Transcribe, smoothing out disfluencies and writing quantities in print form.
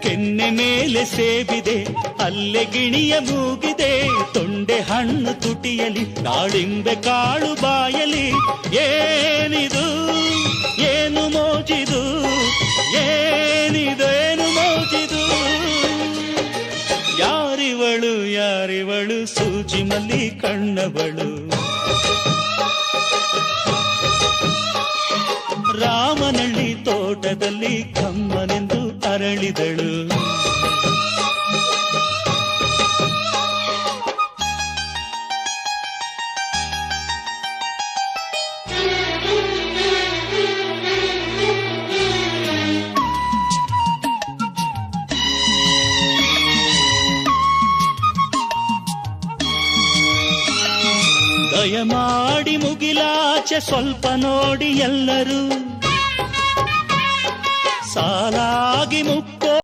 ಕೆನ್ನೆ ಮೇಲೆ ಸೇಬಿದೆ, ಅಲ್ಲೆ ಗಿಣಿಯ ಮೂಗಿದೆ, ತೊಂಡೆ ಹಣ್ಣು ತುಟಿಯಲಿ, ದಾಳಿಂಬೆ ಕಾಳು ಬಾಯಲಿ. ಏನಿದು ಏನು ಮೋಜಿದು, ಏನಿದೇನು ಮೋಜಿದು. ಯಾರಿವಳು ಯಾರಿವಳು, ಸೂಜಿ ಮಲ್ಲಿ ಕಣ್ಣವಳು. ರಾಮನಳ್ಳಿ ತೋಟದಲ್ಲಿ ಕಮ್ಮನೆಂದು ಅರಳಿದಳು. ದಯಮಾಡಿ ಮುಗಿಲಾಚೆ ಸ್ವಲ್ಪ ನೋಡಿ ಎಲ್ಲರೂ, ಸಾಲಾಗಿ ಮುಖ